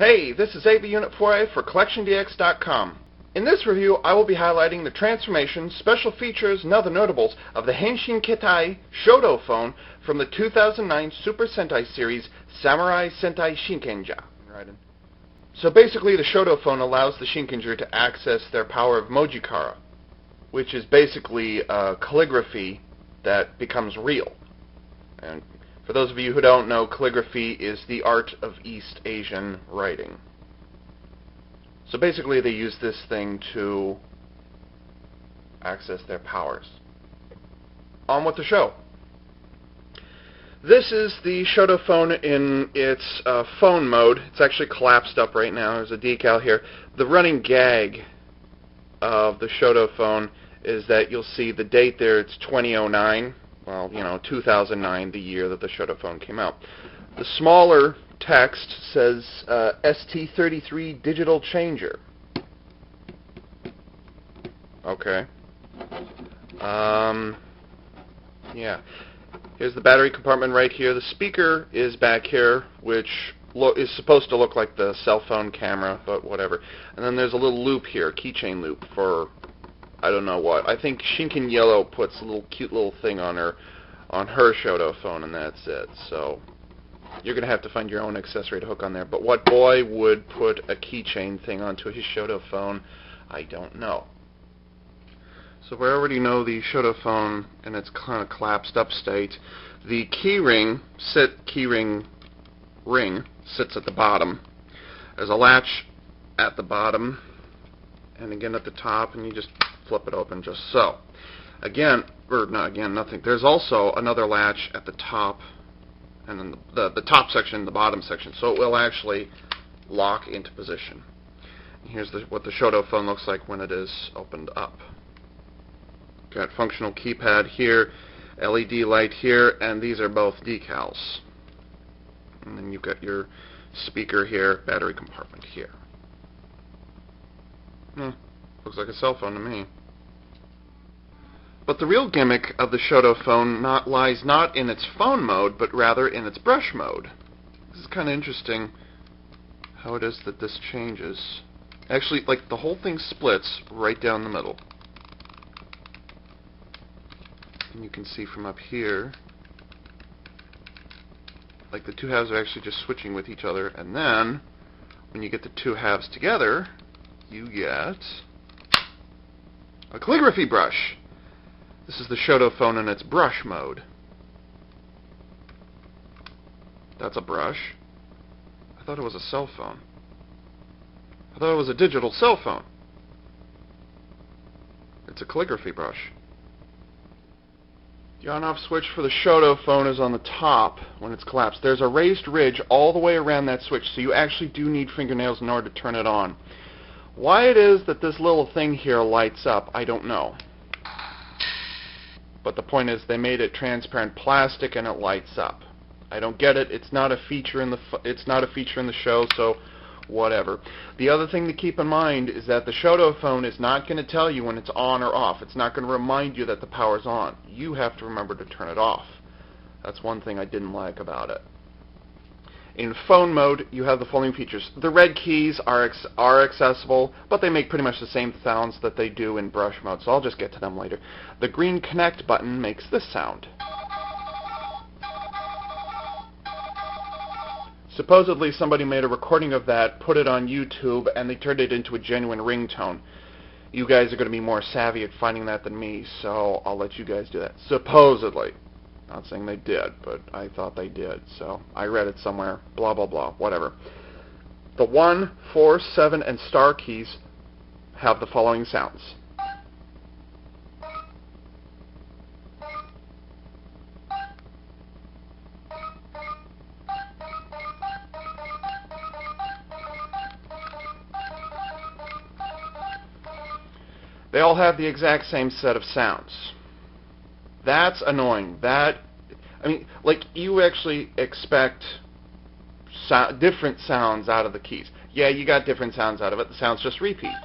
Hey, this is AV Unit 4A for CollectionDX.com. In this review, I will be highlighting the transformations, special features, and other notables of the Henshin Keitai Shodou phone from the 2009 Super Sentai Series Samurai Sentai Shinkenger. So basically, the Shodou phone allows the Shinkenger to access their power of Mojikara, which is basically calligraphy that becomes real. And for those of you who don't know, calligraphy is the art of East Asian writing. So basically they use this thing to access their powers. On with the show. This is the Shodou phone in its phone mode. It's actually collapsed up right now. There's a decal here. The running gag of the Shodou phone is that you'll see the date there, it's 2009. Well, 2009, the year that the Shodou phone came out. The smaller text says ST33 Digital Changer. Okay. Yeah. Here's the battery compartment right here. The speaker is back here, which is supposed to look like the cell phone camera, but whatever. And then there's a little loop here, keychain loop for I don't know what. I think Shinken Yellow puts a little cute little thing on her Shodou phone, and that's it. So you're going to have to find your own accessory to hook on there. But what boy would put a keychain thing onto his Shodou phone? I don't know. So we already know the Shodou phone in its kind of collapsed up state. The keyring ring sits at the bottom. There's a latch at the bottom and again at the top, and you just flip it open just so. Nothing. There's also another latch at the top, and then the top section, the bottom section, so it will actually lock into position. And here's what the Shodou phone looks like when it is opened up. Got functional keypad here, LED light here, and these are both decals. And then you've got your speaker here, battery compartment here. Looks like a cell phone to me. But the real gimmick of the Shodou phone lies not in its phone mode, but rather in its brush mode. This is kind of interesting how it is that this changes. Actually, like, the whole thing splits right down the middle. And you can see from up here, like, the two halves are actually just switching with each other, and then when you get the two halves together, you get a calligraphy brush. This is the Shodou phone in its brush mode. That's a brush. I thought it was a cell phone. I thought it was a digital cell phone. It's a calligraphy brush. The on-off switch for the Shodou phone is on the top when it's collapsed. There's a raised ridge all the way around that switch, so you actually do need fingernails in order to turn it on. Why it is that this little thing here lights up, I don't know. But the point is, they made it transparent plastic and it lights up. I don't get it. It's not a feature in the show, so whatever. The other thing to keep in mind is that the Shodou phone is not going to tell you when it's on or off. It's not going to remind you that the power's on. You have to remember to turn it off. That's one thing I didn't like about it. In phone mode, you have the following features. The red keys are accessible, but they make pretty much the same sounds that they do in brush mode, so I'll just get to them later. The green connect button makes this sound. Supposedly somebody made a recording of that, put it on YouTube, and they turned it into a genuine ringtone. You guys are going to be more savvy at finding that than me, so I'll let you guys do that. Supposedly. Not saying they did, but I thought they did, so I read it somewhere, blah, blah, blah, whatever. The 1, 4, 7, and star keys have the following sounds. They all have the exact same set of sounds. That's annoying. Like, you actually expect different sounds out of the keys. Yeah, you got different sounds out of it. The sounds just repeat.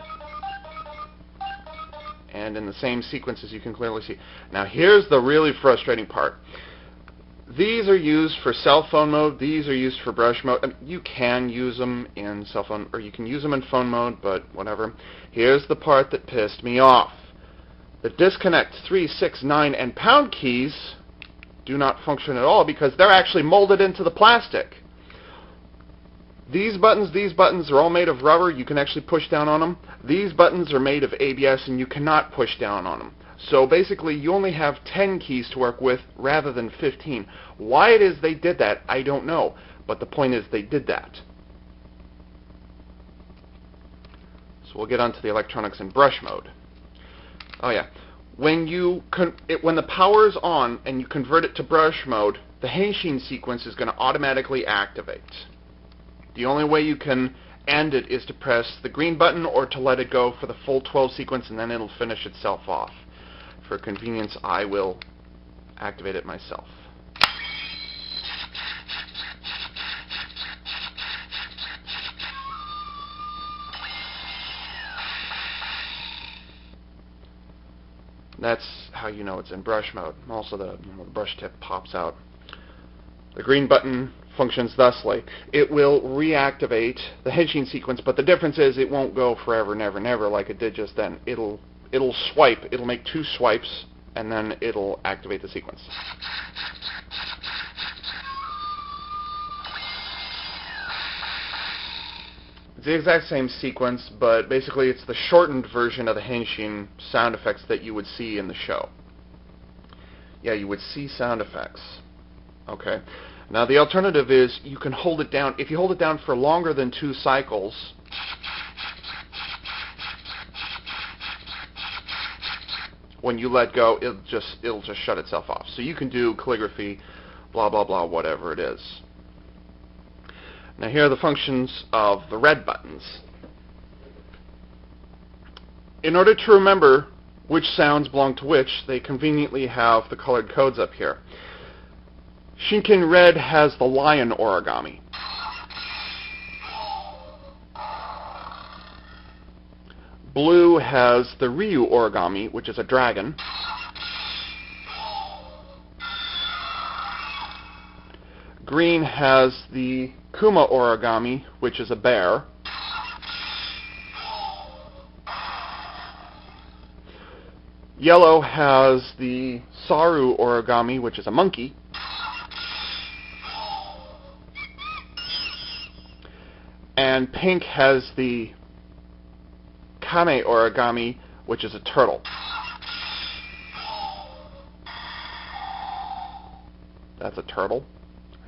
And in the same sequences, you can clearly see. Now, here's the really frustrating part. These are used for cell phone mode. These are used for brush mode. You can use them in cell phone, or you can use them in phone mode, but whatever. Here's the part that pissed me off. The disconnect 3, 6, 9, and pound keys do not function at all because they're actually molded into the plastic. These buttons are all made of rubber. You can actually push down on them. These buttons are made of ABS, and you cannot push down on them. So basically, you only have 10 keys to work with rather than 15. Why it is they did that, I don't know. But the point is they did that. So we'll get onto the electronics in brush mode. Oh yeah. When the power is on and you convert it to brush mode, the Henshin sequence is going to automatically activate. The only way you can end it is to press the green button or to let it go for the full 12 sequence, and then it'll finish itself off. For convenience, I will activate it myself. That's how you know it's in brush mode. Also, the brush tip pops out. The green button functions thusly. It will reactivate the Henshin sequence, but the difference is it won't go forever, never, never like it did just then. It'll swipe. It'll make 2 swipes, and then it'll activate the sequence. It's the exact same sequence, but basically it's the shortened version of the Henshin sound effects that you would see in the show. Yeah, you would see sound effects. Okay. Now the alternative is you can hold it down. If you hold it down for longer than 2 cycles, when you let go, it'll just shut itself off. So you can do calligraphy, blah blah blah, whatever it is. Now here are the functions of the red buttons. In order to remember which sounds belong to which, they conveniently have the colored codes up here. Shinken Red has the lion origami. Blue has the Ryu origami, which is a dragon. Green has the Kuma origami, which is a bear. Yellow has the Saru origami, which is a monkey. And pink has the Kame origami, which is a turtle. That's a turtle?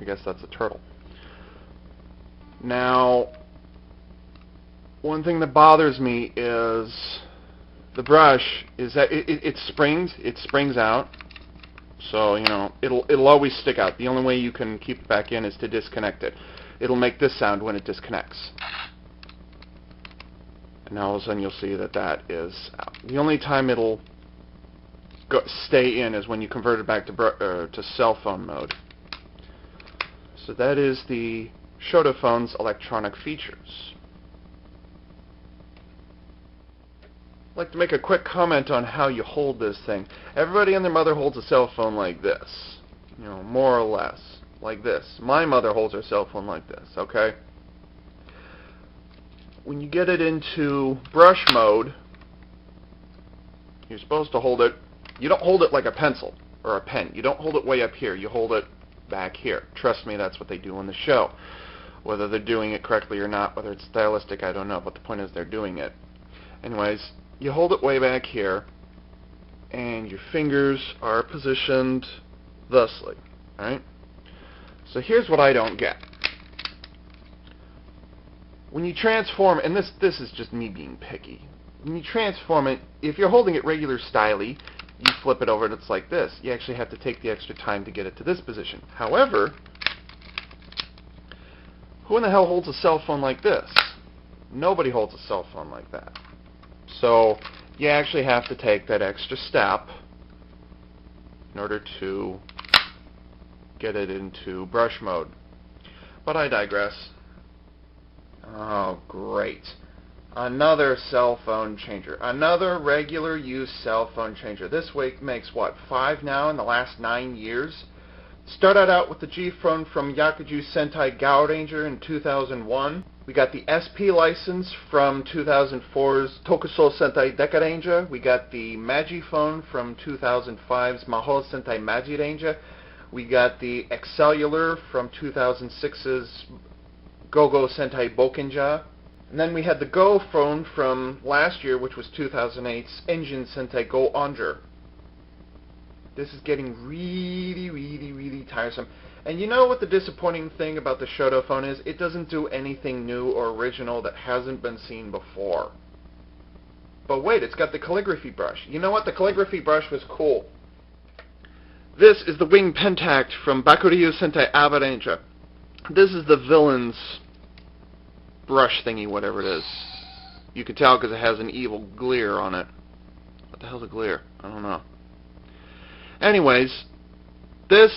I guess that's a turtle. Now, one thing that bothers me is the brush is that it springs out. So, you know, it'll always stick out. The only way you can keep it back in is to disconnect it. It'll make this sound when it disconnects. And now all of a sudden you'll see that that is out. The only time it'll stay in is when you convert it back to cell phone mode. So that is the Shodou phone's electronic features. I'd like to make a quick comment on how you hold this thing. Everybody and their mother holds a cell phone like this. You know, more or less. Like this. My mother holds her cell phone like this, okay? When you get it into brush mode, you're supposed to hold it. You don't hold it like a pencil or a pen. You don't hold it way up here. You hold it back here. Trust me, that's what they do on the show. Whether they're doing it correctly or not, whether it's stylistic, I don't know, but the point is they're doing it. Anyways, you hold it way back here, and your fingers are positioned thusly, right? So here's what I don't get. When you transform, and this is just me being picky, when you transform it, if you're holding it regular styly, you flip it over and it's like this. You actually have to take the extra time to get it to this position. However, who in the hell holds a cell phone like this? Nobody holds a cell phone like that. So you actually have to take that extra step in order to get it into brush mode. But I digress. Oh, great. Another cell phone changer. Another regular use cell phone changer. This week makes, what, 5 now in the last 9 years? Started out with the G phone from Yakuju Sentai Gao Ranger in 2001. We got the SP license from 2004's Tokusou Sentai Deka Ranger. We got the Magi phone from 2005's Mahou Sentai Magi Ranger. We got the Excellular from 2006's Go-Go Sentai Bokenja. And then we had the Go phone from last year, which was 2008's Engine Sentai Go Onger. This is getting really tiresome. And you know what the disappointing thing about the Shodou phone is? It doesn't do anything new or original that hasn't been seen before. But wait, it's got the calligraphy brush. You know what? The calligraphy brush was cool. This is the Wing Pentact from Bakuryu Sentai Aba Ranger. This is the villain's brush thingy, whatever it is. You can tell because it has an evil glare on it. What the hell's a glare? I don't know. Anyways, this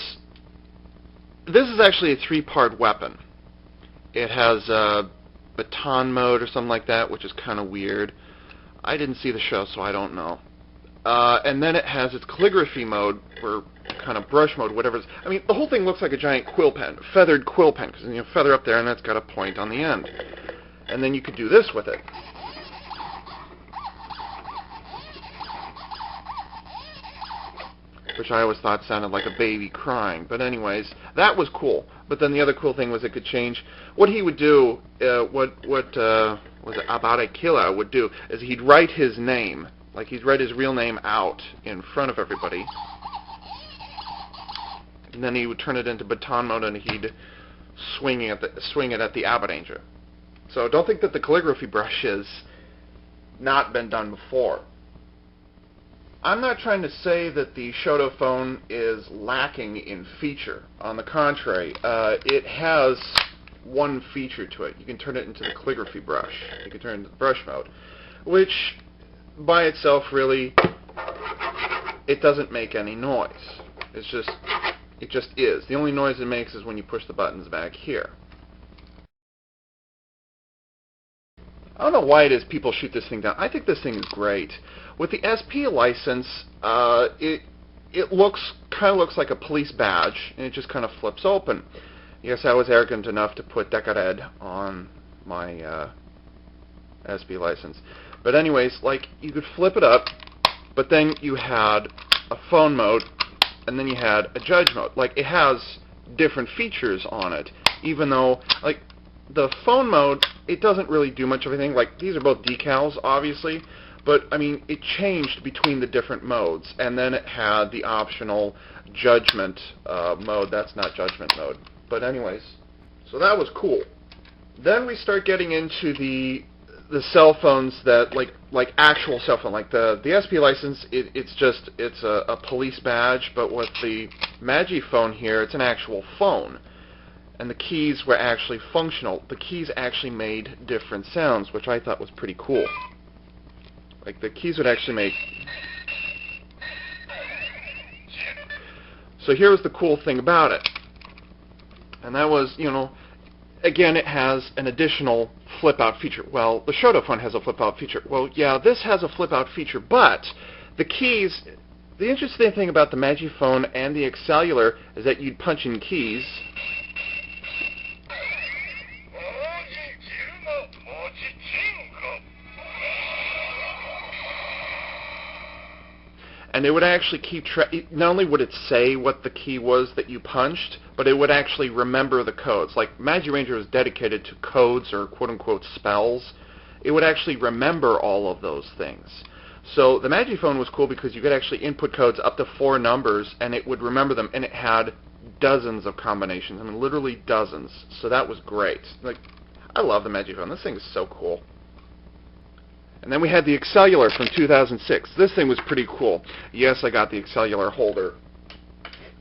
is actually a 3-part weapon. It has a baton mode or something like that, which is kind of weird. I didn't see the show, so I don't know. And then it has its calligraphy mode, or kind of brush mode, whatever it is. I mean, the whole thing looks like a giant quill pen, feathered quill pen, because you feather up there, and that's got a point on the end. And then you could do this with it. Which I always thought sounded like a baby crying. But anyways, that was cool. But then the other cool thing was it could change. What he would do, was it Abare Killa would do, is he'd write his name, like he'd write his real name out in front of everybody. And then he would turn it into baton mode and he'd swing it at the Aba Ranger. So don't think that the calligraphy brush has not been done before. I'm not trying to say that the Shodou phone is lacking in feature. On the contrary, it has one feature to it. You can turn it into the calligraphy brush. You can turn it into brush mode, which by itself really, it doesn't make any noise. It just is. The only noise it makes is when you push the buttons back here. I don't know why it is people shoot this thing down. I think this thing is great. With the SP license, it kind of looks like a police badge, and it just kind of flips open. Yes, I was arrogant enough to put Deca Red on my SP license. But anyways, like, you could flip it up, but then you had a phone mode, and then you had a judge mode. Like, it has different features on it, even though, like, the phone mode, it doesn't really do much of anything. Like, these are both decals, obviously, but, I mean, it changed between the different modes, and then it had the optional judgment mode. That's not judgment mode. But anyways, so that was cool. Then we start getting into the cell phones that, like actual cell phone. Like the SP license, it's a police badge, but with the Magi phone here, it's an actual phone. And the keys were actually functional. The keys actually made different sounds, which I thought was pretty cool. Like, the keys would actually make... So here was the cool thing about it. And that was, you know, again, it has an additional flip-out feature. Well, the Shodou phone has a flip-out feature. Well, yeah, this has a flip-out feature, but the keys... The interesting thing about the Magi phone and the Excellular is that you'd punch in keys... and it would actually keep track. Not only would it say what the key was that you punched, but it would actually remember the codes. Like, Magi Ranger was dedicated to codes or quote-unquote spells. It would actually remember all of those things. So the Magi phone was cool because you could actually input codes up to 4 numbers, and it would remember them, and it had dozens of combinations. I mean, literally dozens. So that was great. Like, I love the Magi phone. This thing is so cool. And then we had the Excellular from 2006. This thing was pretty cool. Yes, I got the Excellular holder.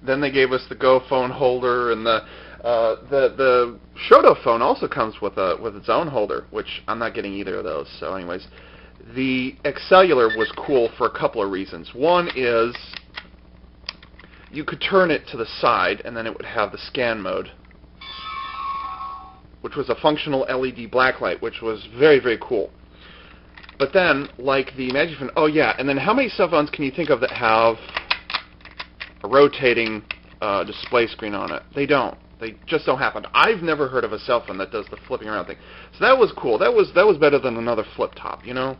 Then they gave us the Go phone holder, and the Shodou phone also comes with its own holder, which I'm not getting either of those. So anyways, the Excellular was cool for a couple of reasons. One is you could turn it to the side, and then it would have the scan mode, which was a functional LED blacklight, which was very, very cool. But then, like the Magi phone, oh yeah, and then how many cell phones can you think of that have a rotating display screen on it. They don't. They just don't happen. I've never heard of a cell phone that does the flipping around thing. So that was cool. That was better than another flip top, you know?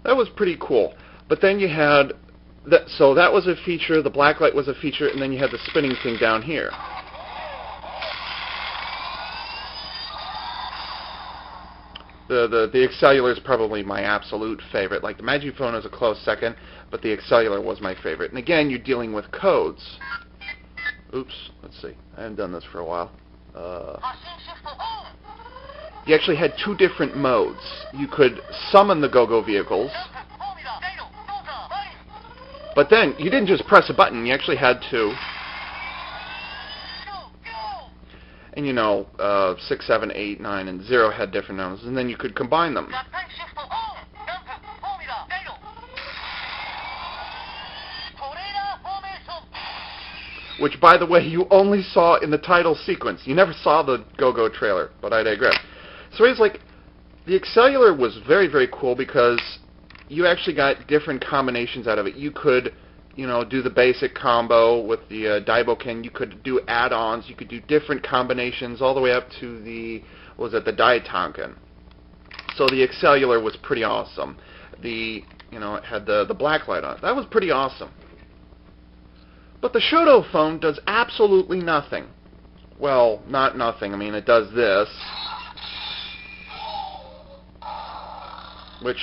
That was pretty cool. But then you had that. So that was a feature. The blacklight was a feature, and then you had the spinning thing down here. The Excellular is probably my absolute favorite. Like the Magiphone is a close second, but the Excellular was my favorite. And again, you're dealing with codes. Oops, let's see. I haven't done this for a while. You actually had two different modes. You could summon the go-go vehicles, but then you didn't just press a button. You actually had to. And you know, 6, 7, 8, 9, and 0 had different numbers, and then you could combine them. Which, by the way, you only saw in the title sequence. You never saw the Go-Go trailer, but I digress. So it's like, the Excellular was very, very cool because you actually got different combinations out of it. You could, you know, do the basic combo with the Daiboken. You could do add-ons. You could do different combinations all the way up to the, what was it, the Daitanken. So the Excellular was pretty awesome. You know, it had the black light on it. That was pretty awesome. But the Shodou phone does absolutely nothing. Well, not nothing. I mean, it does this. Which,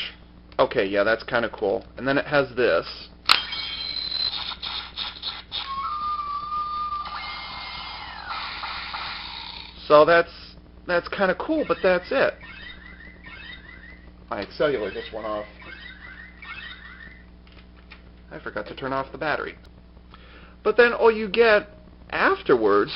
okay, yeah, that's kind of cool. And then it has this. So that's kind of cool, but that's it. My Excellular just went off. I forgot to turn off the battery. But then all you get afterwards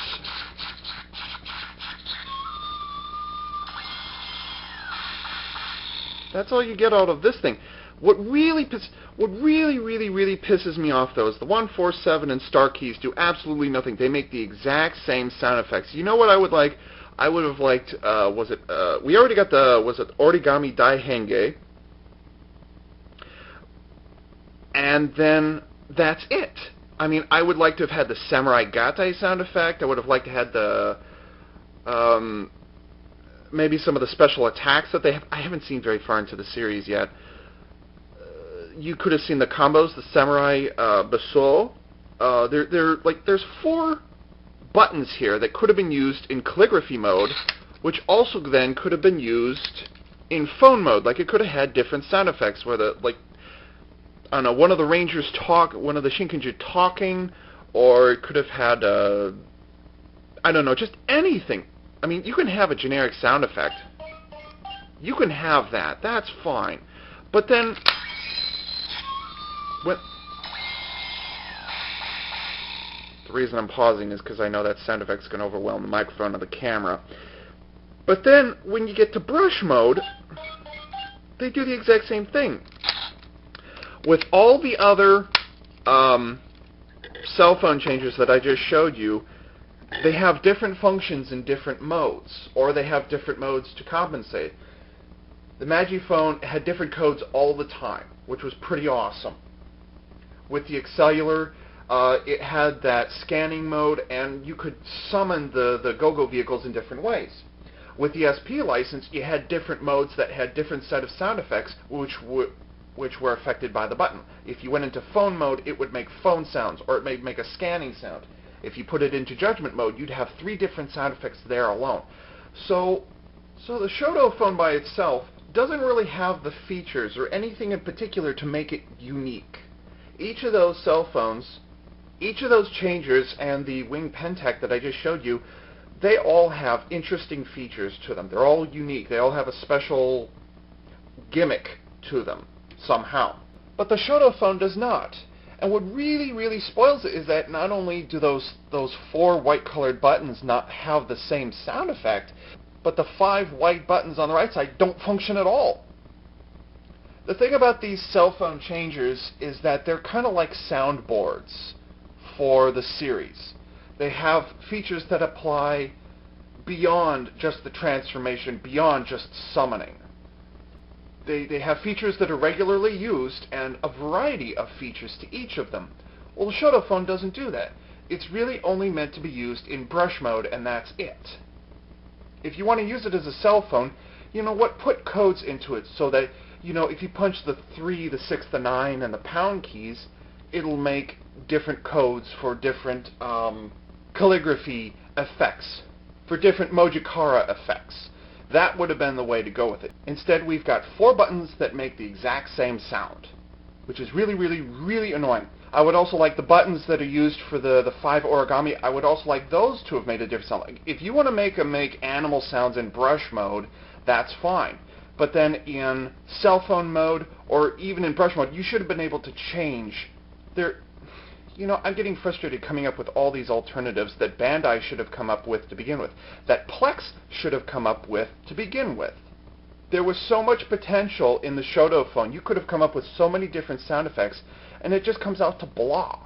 that's all you get out of this thing. What really pisses me off though is the 147 and Star Keys do absolutely nothing. They make the exact same sound effects. You know what I would like? I would have liked we already got the Origami Daihenge. And then that's it. I mean, I would like to have had the Samurai Gatai sound effect. I would have liked to have had the maybe some of the special attacks that they have. I haven't seen very far into the series yet. You could have seen the combos, the Samurai Basso. They're like, there's 4 buttons here that could have been used in calligraphy mode, which also then could have been used in phone mode. Like, it could have had different sound effects where I don't know, one of the Rangers one of the Shinkenger talking, or it could have had, I don't know, just anything. I mean, you can have a generic sound effect. You can have that. That's fine. But then, the reason I'm pausing is because I know that sound effect's going to overwhelm the microphone of the camera. But then, when you get to brush mode, they do the exact same thing. With all the other cell phone changes that I just showed you, they have different functions in different modes, or they have different modes to compensate. The Magiphone had different codes all the time, which was pretty awesome. With the Excellular, it had that scanning mode, and you could summon the go-go vehicles in different ways. With the SP license, you had different modes that had different set of sound effects, which were affected by the button. If you went into phone mode, it would make phone sounds, or it may make a scanning sound. If you put it into judgment mode, you'd have 3 different sound effects there alone. So the Shodou phone by itself doesn't really have the features or anything in particular to make it unique. Each of those cell phones, each of those changers, and the Wing Pentec that I just showed you, they all have interesting features to them. They're all unique. They all have a special gimmick to them somehow. But the Shodou phone does not. And what really spoils it is that not only do those 4 white-colored buttons not have the same sound effect, but the 5 white buttons on the right side don't function at all. The thing about these cell phone changers is that they're kind of like soundboards for the series. They have features that apply beyond just the transformation, beyond just summoning. They have features that are regularly used and a variety of features to each of them. Well, the Shodou phone doesn't do that. it's really only meant to be used in brush mode, and that's it. If you want to use it as a cell phone, you know what, put codes into it so that, you know, if you punch the 3, the 6, the 9, and the pound keys, it'll make different codes for different calligraphy effects, for different Mojikara effects. That would have been the way to go with it. Instead, we've got 4 buttons that make the exact same sound, which is really, really, really annoying. I would also like the buttons that are used for the 5 origami, I would also like those to have made a different sound. Like, if you want to make animal sounds in brush mode, that's fine. But then in cell phone mode, or even in brush mode, you should have been able to change. You know, I'm getting frustrated coming up with all these alternatives that Bandai should have come up with to begin with, that Plex should have come up with to begin with. There was so much potential in the Shodou phone. You could have come up with so many different sound effects, and it just comes out to blah.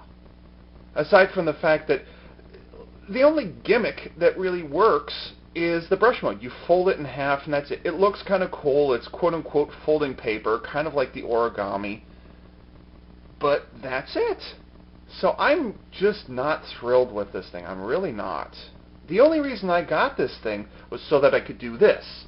Aside from the fact that the only gimmick that really works is the brush mode. You fold it in half, and that's it. It looks kind of cool. It's quote-unquote folding paper, kind of like the origami. But that's it. So I'm just not thrilled with this thing. I'm really not. The only reason I got this thing was so that I could do this.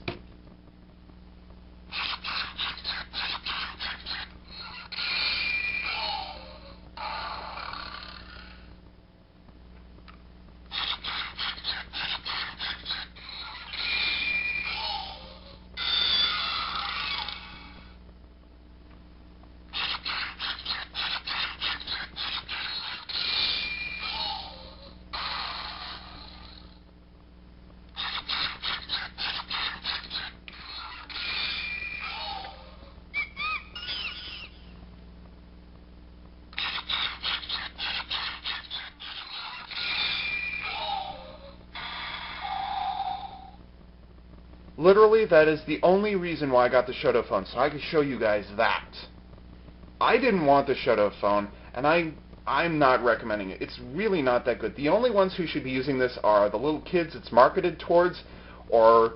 Literally, that is the only reason why I got the Shodou phone, so I could show you guys that. I didn't want the Shodou phone, and I'm not recommending it. It's really not that good. The only ones who should be using this are the little kids it's marketed towards, or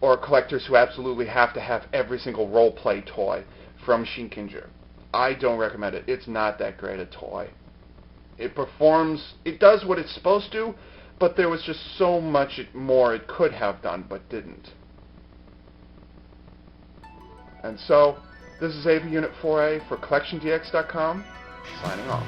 collectors who absolutely have to have every single role-play toy from Shinkenger. I don't recommend it. It's not that great a toy. It does what it's supposed to, but there was just so much more it could have done, but didn't. And so, this is AV Unit 4A for CollectionDX.com, signing off.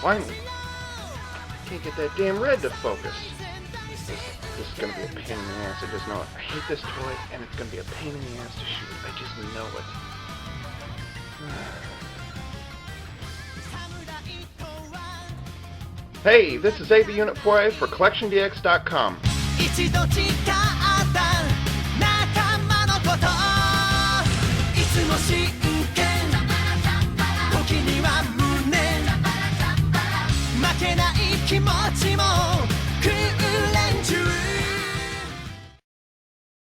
Finally, can't get that damn red to focus. This is going to be a pain in the ass. I just know it. I hate this toy, and it's going to be a pain in the ass to shoot. I just know it. Hey, this is AV Unit 4A for CollectionDX.com.